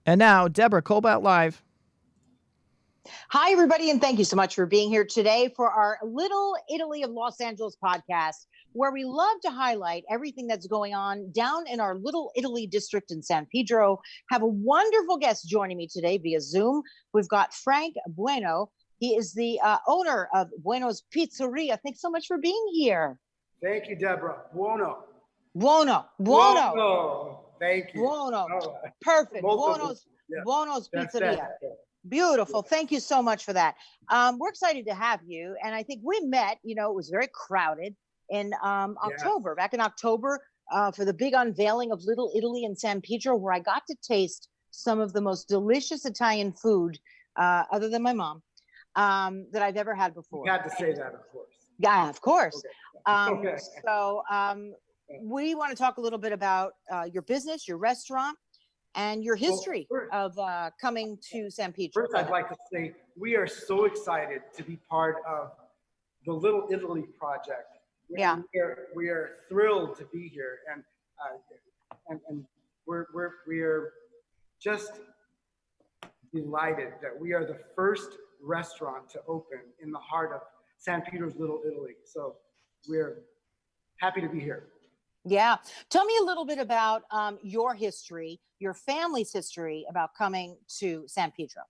And now, Deborah Kobylt live. Hi, everybody, and thank you so much for being here today for our Little Italy of Los Angeles podcast, where we love to highlight everything that's going on down in our Little Italy district in San Pedro. Have a wonderful guest joining me today via Zoom. We've got Frank Buono. He is the owner of Buono's Pizzeria. Thanks so much for being here. Thank you, Deborah. Buono. Buono. Buono. Thank you. Buono. Perfect. Buono's Pizzeria. Beautiful. Thank you so much for that. We're excited to have you. And I think we met, it was very crowded in October, back in October, for the big unveiling of Little Italy in San Pedro, where I got to taste some of the most delicious Italian food, other than my mom, that I've ever had before. You had to say that, of course. Yeah, of course. Okay. So we want to talk a little bit about your business, your restaurant, and your history of coming to San Pedro. First, I'd like to say we are so excited to be part of the Little Italy project. Yeah, we are thrilled to be here, and we're just delighted that we are the first restaurant to open in the heart of San Pedro's Little Italy. So we're happy to be here. Yeah. Tell me a little bit about your history, your family's history about coming to San Pedro.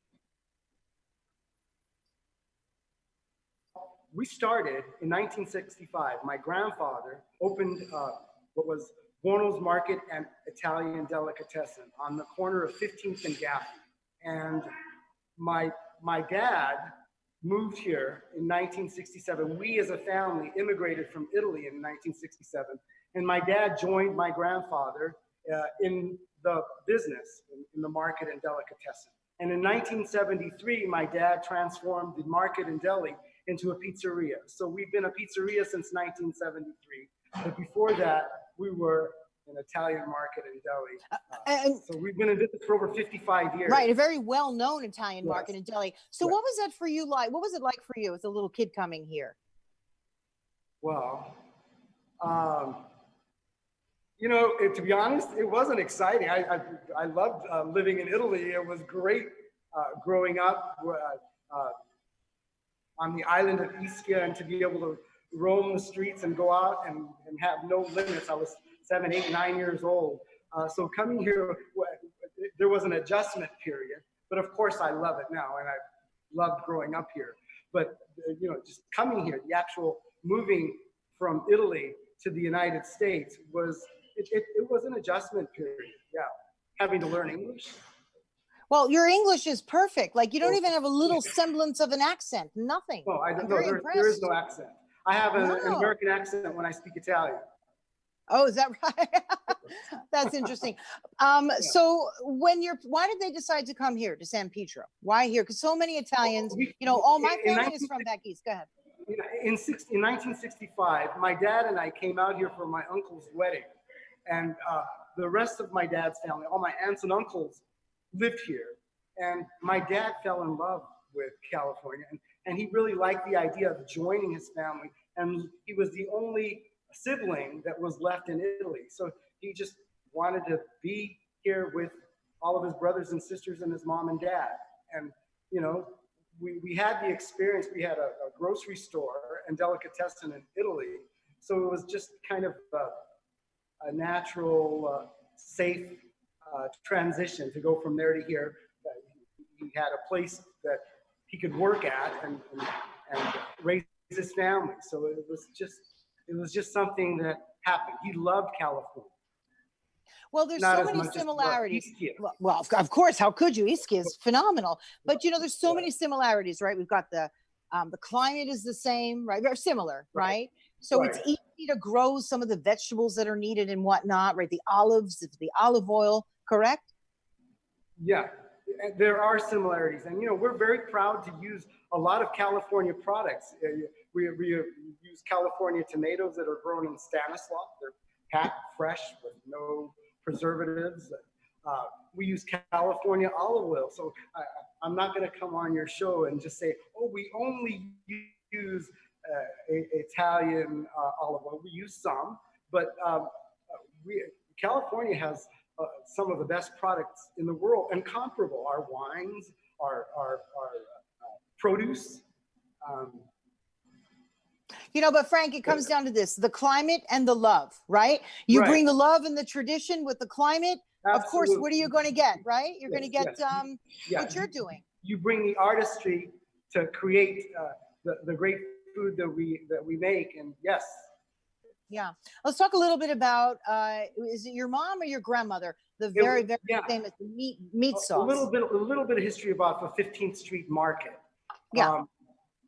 We started in 1965. My grandfather opened what was Buono's Market and Italian Delicatessen on the corner of 15th and Gaffney. And my dad moved here in 1967. We as a family immigrated from Italy in 1967. And my dad joined my grandfather in the business, in the market and delicatessen. And in 1973, my dad transformed the market and deli into a pizzeria. So we've been a pizzeria since 1973. But before that, we were an Italian market and deli. So we've been in business for over 55 years. Right, a very well-known Italian market and deli. So what was that for you like? What was it like for you as a little kid coming here? Well, to be honest, it wasn't exciting. I loved living in Italy. It was great growing up on the island of Ischia and to be able to roam the streets and go out and have no limits. I was 7, 8, 9 years old. So coming here, there was an adjustment period. But of course, I love it now, and I loved growing up here. But just coming here, the actual moving from Italy to the United States was an adjustment period. Yeah, having to learn English. Well, your English is perfect. Like you don't even have a little semblance of an accent. Nothing. No, there is no accent. I have an American accent when I speak Italian. Oh, is that right? That's interesting. So why did they decide to come here to San Pedro? Why here? Because so many Italians, all my family is from back east. Go ahead. In 1965, my dad and I came out here for my uncle's wedding. And the rest of my dad's family, all my aunts and uncles, lived here. And my dad fell in love with California. And he really liked the idea of joining his family. And he was the only sibling that was left in Italy. So he just wanted to be here with all of his brothers and sisters and his mom and dad. And, we had the experience. We had a grocery store and delicatessen in Italy. So it was just kind of a natural, safe transition to go from there to here. He had a place that he could work at and raise his family. So it was just something that happened. He loved California. Well, there's so many similarities. Well, of course, how could you? Ischia is phenomenal. But, there's so many similarities, right? We've got the climate is the same, right? Very similar, right? So it's easy to grow some of the vegetables that are needed and whatnot, right? The olives, the olive oil, correct? Yeah, there are similarities. And, we're very proud to use a lot of California products. We use California tomatoes that are grown in Stanislaus. They're packed fresh with no preservatives. We use California olive oil. So I'm not going to come on your show and just say, oh, we only use Italian olive oil. We use some, but California has some of the best products in the world and comparable. Our wines, our produce. You know, but Frank, it comes down to this, the climate and the love, right? You Right. bring the love and the tradition with the climate. Absolutely. Of course, what are you going to get, right? You're going to get Yeah. what you're doing. You bring the artistry to create the great food that we make, and yes. Yeah. Let's talk a little bit about, is it your mom or your grandmother? The very famous meat sauce. A little bit of history about the 15th Street Market. Yeah.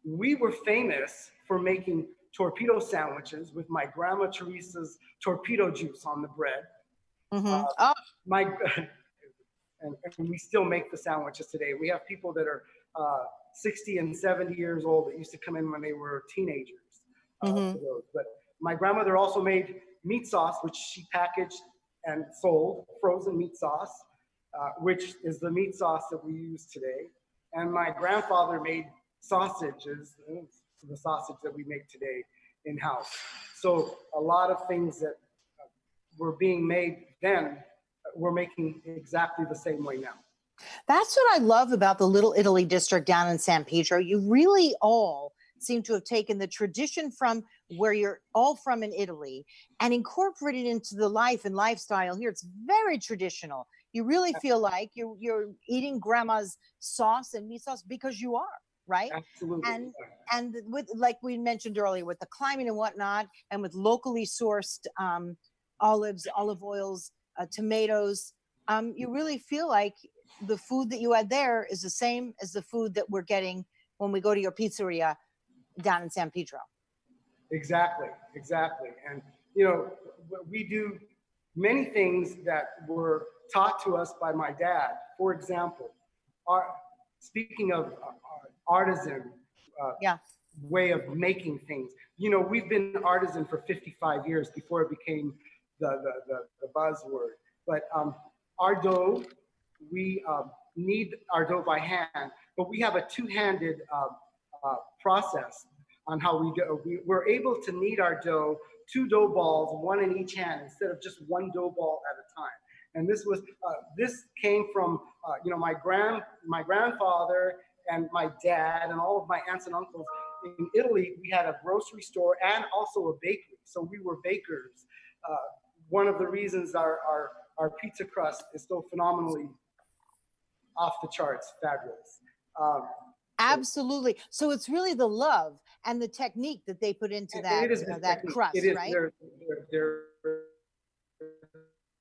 We were famous for making torpedo sandwiches with my grandma Teresa's torpedo juice on the bread. And we still make the sandwiches today. We have people that are 60 and 70 years old that used to come in when they were teenagers. But my grandmother also made meat sauce, which she packaged and sold, frozen meat sauce, which is the meat sauce that we use today. And my grandfather made sausages, the sausage that we make today in-house. So a lot of things that were being made then, we're making exactly the same way now. That's what I love about the Little Italy district down in San Pedro. You really all seem to have taken the tradition from where you're all from in Italy and incorporated into the life and lifestyle here. It's very traditional. You really feel like you're eating grandma's sauce and meat sauce because you are, right? Absolutely. And with, like we mentioned earlier, with the climate and whatnot, and with locally sourced olives, olive oils, tomatoes, you really feel like the food that you had there is the same as the food that we're getting when we go to your pizzeria down in San Pedro. Exactly. And, you know, we do many things that were taught to us by my dad. For example, speaking of artisan way of making things, you know, we've been artisan for 55 years before it became the buzzword. But our dough, we knead our dough by hand, but we have a two-handed process on how we do. We're able to knead our dough, 2 dough balls, 1 in each hand, instead of just 1 dough ball at a time. And this came from you know, my grandfather and my dad and all of my aunts and uncles. In Italy, we had a grocery store and also a bakery, so we were bakers. One of the reasons our pizza crust is so phenomenally off the charts, fabulous. Absolutely. So it's really the love and the technique that they put into that crust, it is, right? There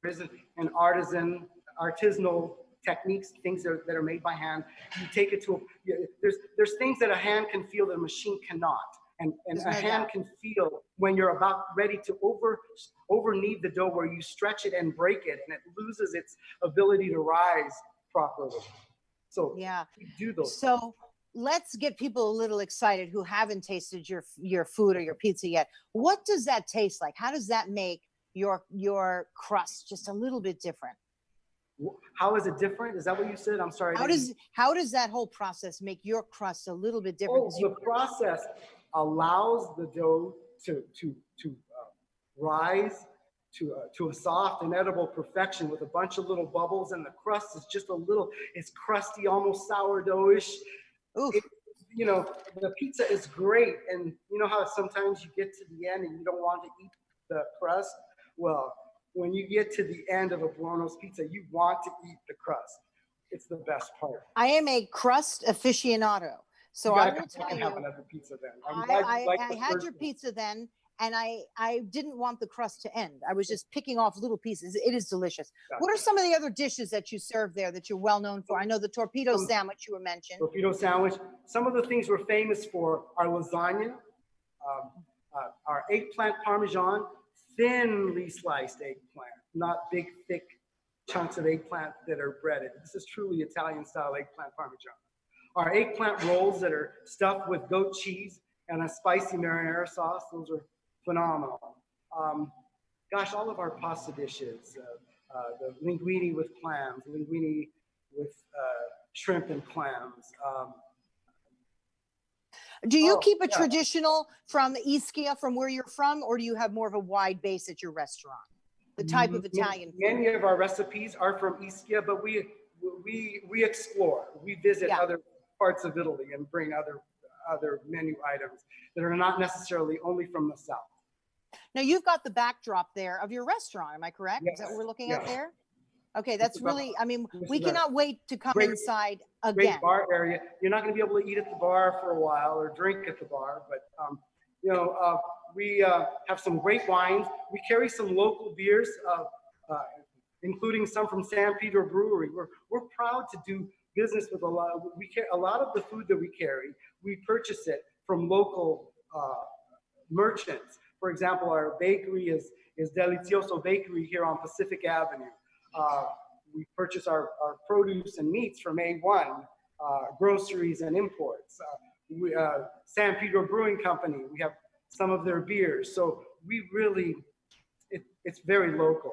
is an artisanal techniques, things that are made by hand. You take it to there's things that a hand can feel that a machine cannot. And a hand can feel when you're about ready to over knead the dough, where you stretch it and break it, and it loses its ability to rise properly. So we do those. So let's get people a little excited who haven't tasted your food or your pizza yet. What does that taste like? How does that make your crust just a little bit different? How is it different? Is that what you said? I'm sorry. How does that whole process make your crust a little bit different? The process allows the dough to rise to a soft and edible perfection with a bunch of little bubbles, and the crust is just a little, it's crusty, almost sourdough-ish. You know, the pizza is great, and you know how sometimes you get to the end and you don't want to eat the crust? Well, when you get to the end of a Buono's pizza, you want to eat the crust. It's the best part. I am a crust aficionado. So I will tell you, have another pizza then. I had your pizza then, and I didn't want the crust to end. I was just picking off little pieces. It is delicious. What are some of the other dishes that you serve there that you're well known for? I know the torpedo sandwich you were mentioning. Torpedo sandwich. Some of the things we're famous for are lasagna, our eggplant parmesan, thinly sliced eggplant, not big, thick chunks of eggplant that are breaded. This is truly Italian style eggplant parmesan. Our eggplant rolls that are stuffed with goat cheese and a spicy marinara sauce, those are phenomenal. Gosh, all of our pasta dishes, the linguine with clams, linguine with shrimp and clams. Do you keep a traditional from Ischia, from where you're from, or do you have more of a wide base at your restaurant? the type of Italian food? Many of our recipes are from Ischia, but we explore. We visit other parts of Italy and bring other menu items that are not necessarily only from the South. Now you've got the backdrop there of your restaurant. Am I correct? Yes. Is that what we're looking Yes. at there? Okay, that's really, I mean, we is a cannot wait to come great- inside Great again. bar area. You're not going to be able to eat at the bar for a while or drink at the bar, but we have some great wines. We carry some local beers, including some from San Pedro Brewery. We're proud to do business with a lot of the food that we carry. We purchase it from local merchants. For example, our bakery is Delizioso Bakery here on Pacific Avenue. We purchase our produce and meats from A1 groceries and imports. San Pedro Brewing Company, we have some of their beers. So we really, it's very local.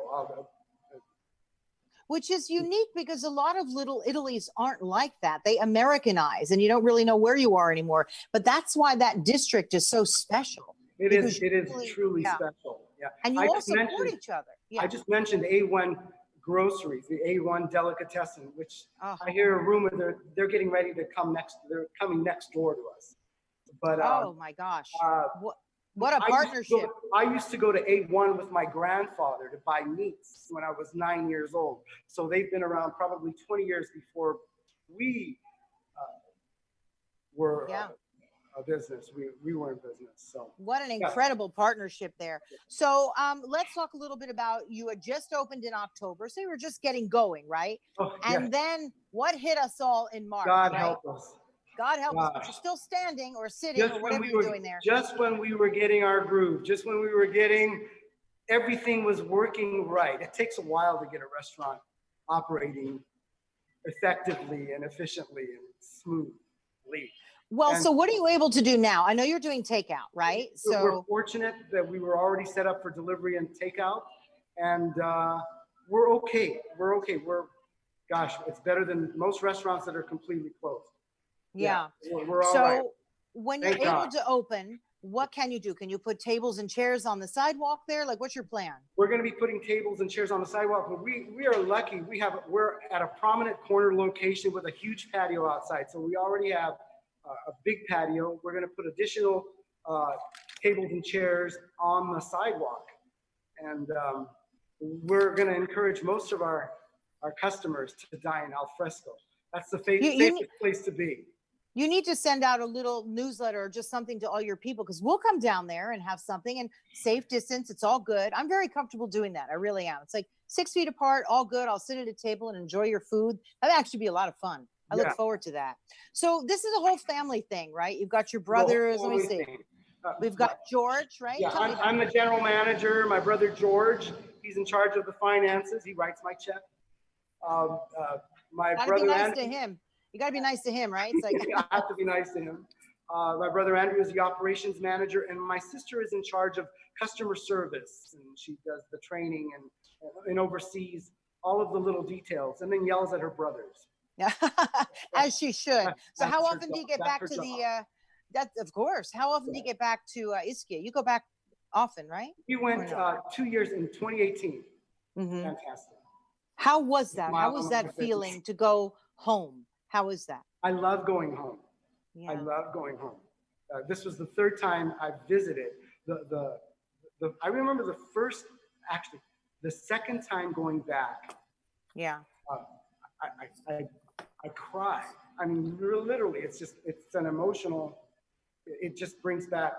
Which is unique because a lot of little Italies aren't like that. They Americanize and you don't really know where you are anymore. But that's why that district is so special. It is truly yeah. special. Yeah. And you all support each other. Yeah. I just mentioned A1 groceries, the A1 delicatessen, which I hear a rumor they're getting ready to come next. They're coming next door to us. But oh my gosh, what a partnership! I used to go to A1 with my grandfather to buy meats when I was 9 years old. So they've been around probably 20 years before we were a business. We were in business. So what an incredible partnership there. So let's talk a little bit about, you had just opened in October, so you were just getting going, right? Oh, and then what hit us all in March? God help us. God help us, but you're still standing or sitting or whatever you're doing there. Just when we were getting our groove, just when we were getting, everything was working right. It takes a while to get a restaurant operating effectively and efficiently and smoothly. Well, so what are you able to do now? I know you're doing takeout, right? So we're fortunate that we were already set up for delivery and takeout, and we're okay. Gosh, it's better than most restaurants that are completely closed. Yeah. We're all right. So when you're able to open, what can you do? Can you put tables and chairs on the sidewalk there? Like, what's your plan? We're going to be putting tables and chairs on the sidewalk, but we are lucky. We're at a prominent corner location with a huge patio outside. So we already have a big patio. We're going to put additional tables and chairs on the sidewalk. And we're going to encourage most of our customers to dine al fresco. That's the safest place to be. You need to send out a little newsletter or just something to all your people, because we'll come down there and have something, and safe distance. It's all good. I'm very comfortable doing that. I really am. It's like 6 feet apart, all good. I'll sit at a table and enjoy your food. That'd actually be a lot of fun. I look forward to that. So this is a whole family thing, right? You've got your brothers. Let me see. We've got George, right? Yeah, I'm the general manager. My brother George, he's in charge of the finances. He writes my check. My brother nice to him. You got to be nice to him, right? It's like I have to be nice to him. My brother Andrew is the operations manager, and my sister is in charge of customer service, and she does the training and oversees all of the little details, and then yells at her brothers. As she should. So how often do you get back to the? Of course. How often do you get back to Ischia? You go back often, right? We went 2 years in 2018. Mm-hmm. Fantastic. How was that? How was that feeling to go home? How is that? I love going home. Yeah. I love going home. This was the third time I visited. I remember the second time going back. Yeah. I cried. I mean, literally, it's an emotional. It just brings back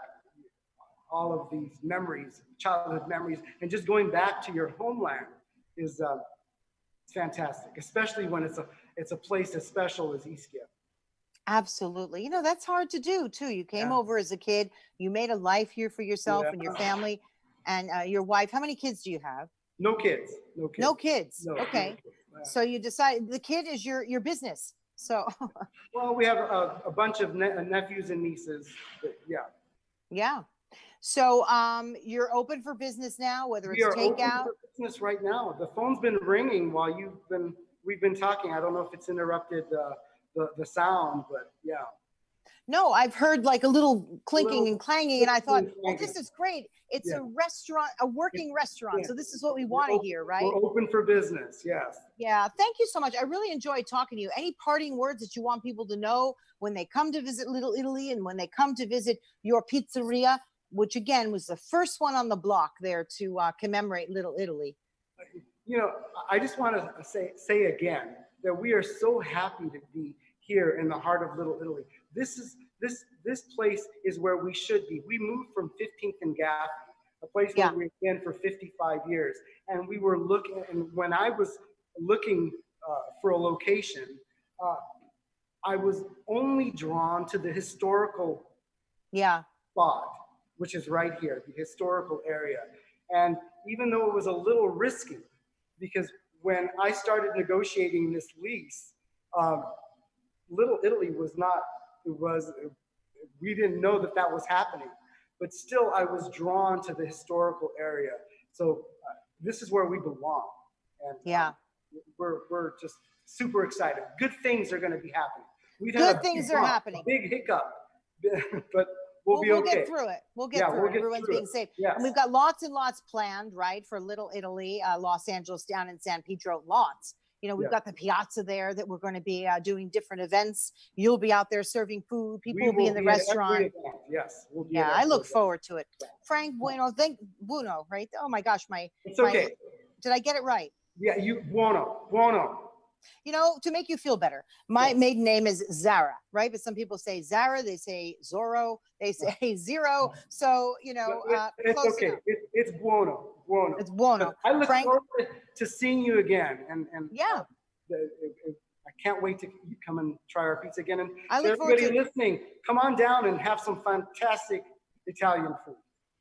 all of these memories, childhood memories, and just going back to your homeland is fantastic, especially when it's a place as special as Ischia. Absolutely. You know, that's hard to do too. You came over as a kid, you made a life here for yourself and your family and your wife. How many kids do you have? No kids. No kids. Okay. So you decide the kid is your business. So well, we have a bunch of nephews and nieces. Yeah. So you're open for business now, whether it's takeout. We are open for business right now. The phone's been ringing while we've been talking. I don't know if it's interrupted the sound, but yeah. No, I've heard like a little clinking Little and clanging, and I thought, clinking and oh, clanging. this is great. It's Yeah. a restaurant, a working restaurant. Yeah. So this is what we want to hear, right? We're open for business. Yes. Yeah. Thank you so much. I really enjoyed talking to you. Any parting words that you want people to know when they come to visit Little Italy and when they come to visit your pizzeria, which again was the first one on the block there to commemorate Little Italy? You know, I just want to say again that we are so happy to be here in the heart of Little Italy. This place is where we should be. We moved from 15th and Gaffney, a place where we've been for 55 years. And we were looking, and when I was looking for a location, I was only drawn to the historical spot, which is right here, the historical area. And even though it was a little risky, because when I started negotiating this lease, Little Italy was not, we didn't know that that was happening, but still I was drawn to the historical area. So this is where we belong. And we're just super excited. Good things are going to be happening. Good things are happening. A big hiccup, but we'll be okay. We'll get through it. We'll get through it. Everyone's being safe. Yes. And we've got lots and lots planned, right, for Little Italy, Los Angeles, down in San Pedro, lots. You know, we've got the piazza there that we're going to be doing different events. You'll be out there serving food. People will be in the restaurant. Yes. We'll be I look forward to it. Frank Buono, Buono, right? Oh my gosh, it's okay. Did I get it right? Yeah, Buono. You know, to make you feel better, my maiden name is Zara, right? But some people say Zara, they say Zorro, they say Zero. So, you know, it's okay. It's Buono. It's Buono. I look forward to seeing you again. And I can't wait to come and try our pizza again. And everybody listening, come on down and have some fantastic Italian food.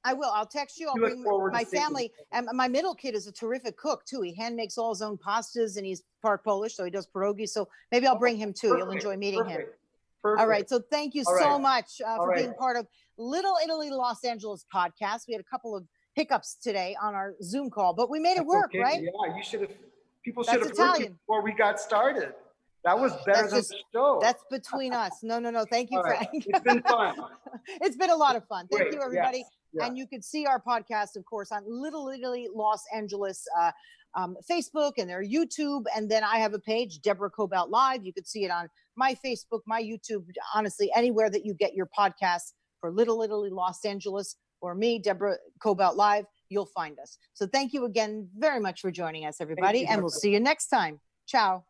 I will. I'll text you. I'll bring my family. And my middle kid is a terrific cook too. He hand makes all his own pastas, and he's part Polish, so he does pierogi. So maybe I'll bring him too. You'll enjoy meeting him. Perfect. All right. So thank you so much for being part of Little Italy Los Angeles podcast. We had a couple of hiccups today on our Zoom call, but we made it work, right? Yeah, you should have. People should have heard you before we got started. That was better than the show. That's between us. No. Thank you, Frank. It's been fun. It's been a lot of fun. Thank you, everybody. Yes. Yeah. And you can see our podcast, of course, on Little Italy Los Angeles Facebook and their YouTube. And then I have a page, Deborah Kobylt Live. You could see it on my Facebook, my YouTube, honestly, anywhere that you get your podcasts for Little Italy Los Angeles or me, Deborah Kobylt Live, you'll find us. So thank you again very much for joining us, everybody. And we'll see you next time. Ciao.